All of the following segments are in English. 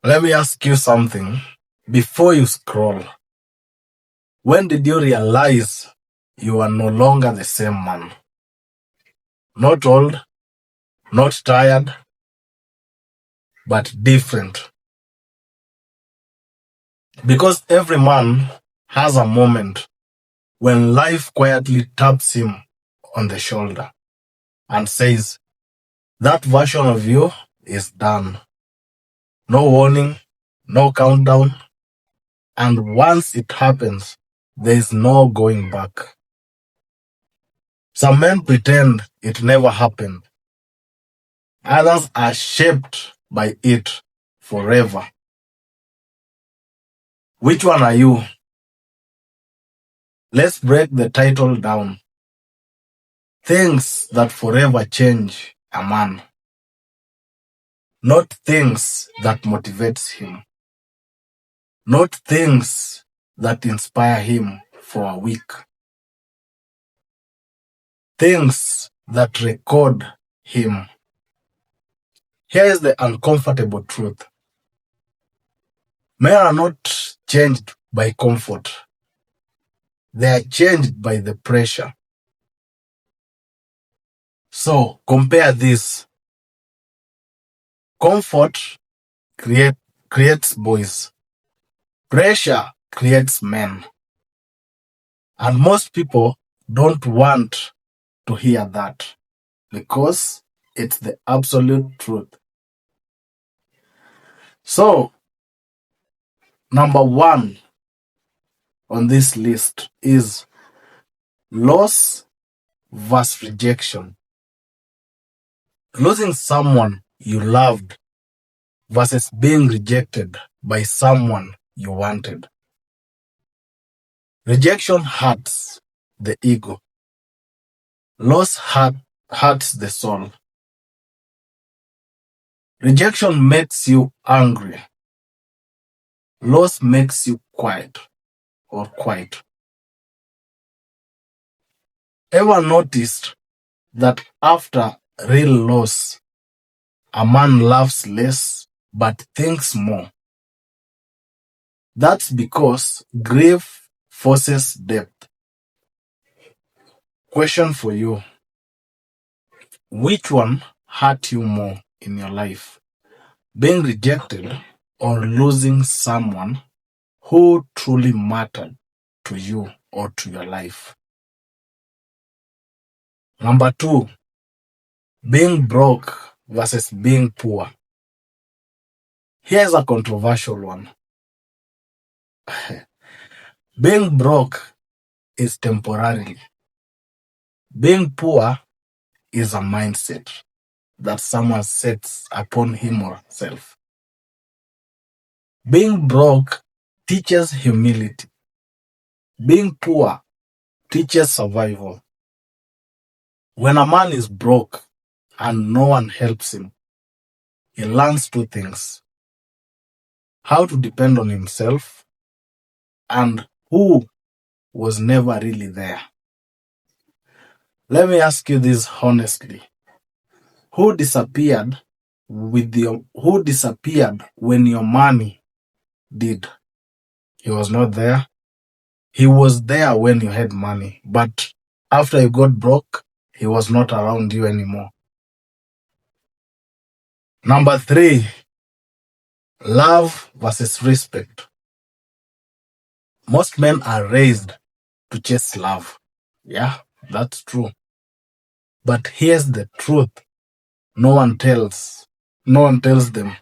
Let me ask you something before you scroll. When did you realize you are no longer the same man? Not old, not tired, but different. Because every man has a moment when life quietly taps him on the shoulder and says, that version of you is done. No warning, no countdown. And once it happens, there is no going back. Some men pretend it never happened. Others are shaped by it forever. Which one are you? Let's break the title down. Things that forever change a man. Not things that motivates him. Not things that inspire him for a week. Things that record him. Here is the uncomfortable truth. Men are not changed by comfort. They are changed by the pressure. So compare this. Comfort creates boys. Pressure creates men. And most people don't want to hear that because it's the absolute truth. So, number one on this list is loss versus rejection. Losing someone you loved versus being rejected by someone you wanted. Rejection hurts the ego. Loss hurts the soul. Rejection makes you angry. Loss makes you quiet or quiet. Ever noticed that after real loss, a man laughs less but thinks more? That's because grief forces depth. Question for you. Which one hurt you more in your life? Being rejected or losing someone who truly mattered to you or to your life? Number two, being broke versus being poor. Here's a controversial one. Being broke is temporary. Being poor is a mindset that someone sets upon him or herself. Being broke teaches humility. Being poor teaches survival. When a man is broke and no one helps him, he learns two things: how to depend on himself and who was never really there. Let me ask you this honestly. Who disappeared when your money did? He was not there. He was there when you had money, but after you got broke, he was not around you anymore. Number three, love versus respect. Most men are raised to chase love. Yeah, that's true. But here's the truth. No one tells them.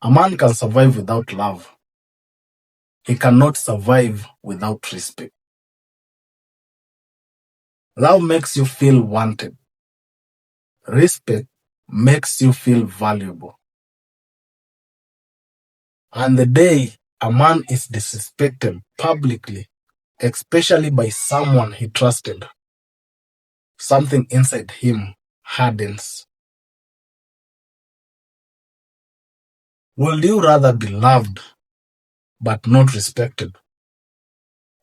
A man can survive without love. He cannot survive without respect. Love makes you feel wanted. Respect makes you feel valuable. And the day a man is disrespected publicly, especially by someone he trusted, something inside him hardens. Would you rather be loved but not respected,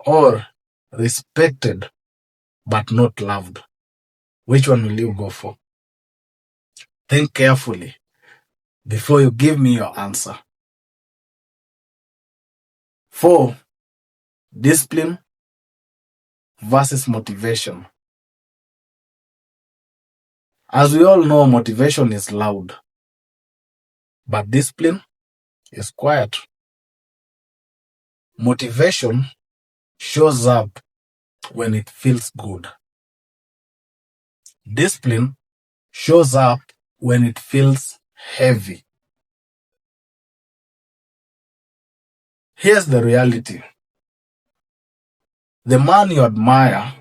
or respected but not loved? Which one will you go for? Think carefully before you give me your answer. 4. Discipline versus motivation. As we all know, motivation is loud, but discipline is quiet. Motivation shows up when it feels good. Discipline shows up when it feels heavy. Here's the reality. The man you admire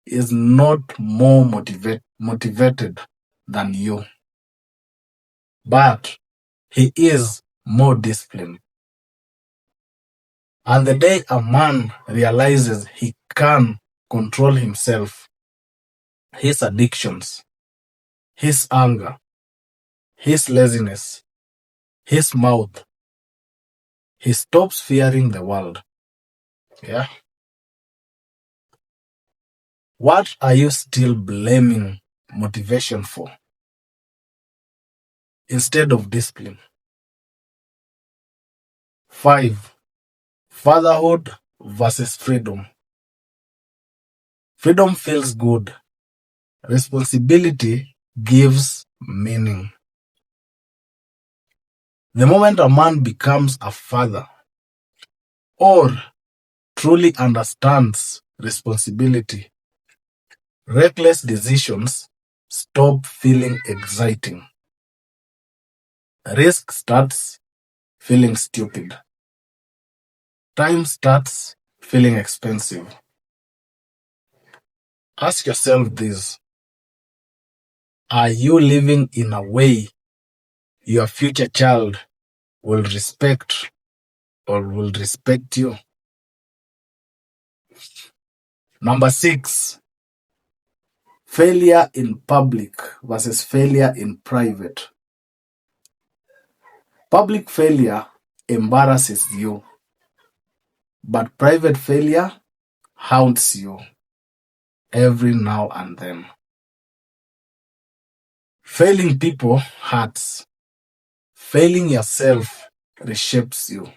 is not more motivated than you, but he is more disciplined. And the day a man realizes he can control himself, his addictions, his anger, his laziness, his mouth, he stops fearing the world. Yeah. What are you still blaming motivation for instead of discipline? 5. Fatherhood versus freedom. Freedom feels good. Responsibility gives meaning. The moment a man becomes a father or truly understands responsibility, reckless decisions stop feeling exciting. Risk starts feeling stupid. Time starts feeling expensive. Ask yourself this. Are you living in a way your future child will respect or will respect you? Number 6, failure in public versus failure in private. Public failure embarrasses you, but private failure haunts you every now and then. Failing people hurts. Failing yourself reshapes you.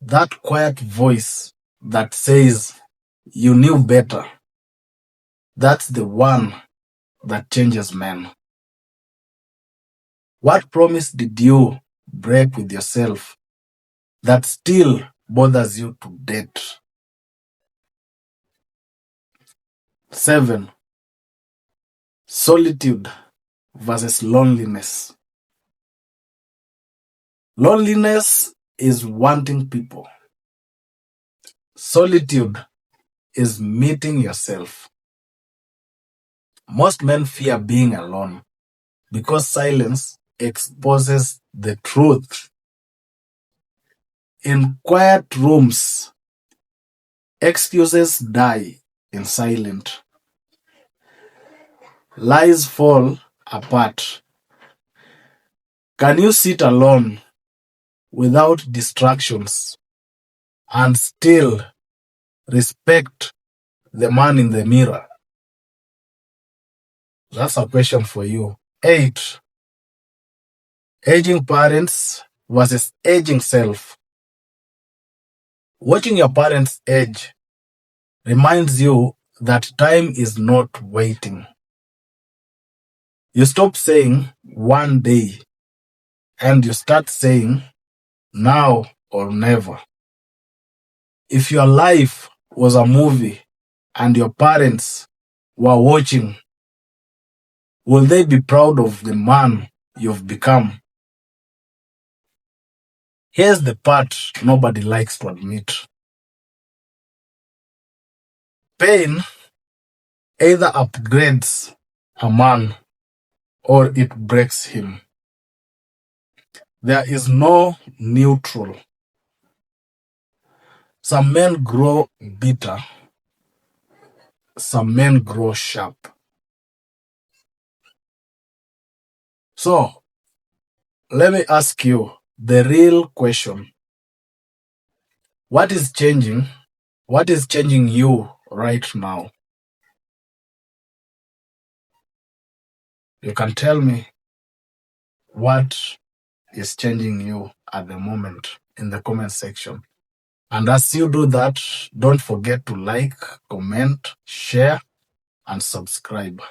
That quiet voice that says you knew better, that's the one that changes men. What promise did you break with yourself that still bothers you to date? 7. Solitude versus loneliness. Loneliness is wanting people. Solitude is meeting yourself. Most men fear being alone because silence exposes the truth. In quiet rooms, excuses die in silence. Lies fall apart. Can you sit alone without distractions and still respect the man in the mirror? That's a question for you. 8. Aging parents versus aging self. Watching your parents age reminds you that time is not waiting. You stop saying one day and you start saying now or never. If your life was a movie and your parents were watching, will they be proud of the man you've become? Here's the part nobody likes to admit. Pain either upgrades a man or it breaks him. There is no neutral. Some men grow bitter, some men grow sharp. So, let me ask you the real question. What is changing? What is changing you right now? You can tell me what is changing you at the moment in the comment section. And as you do that, don't forget to like, comment, share, and subscribe.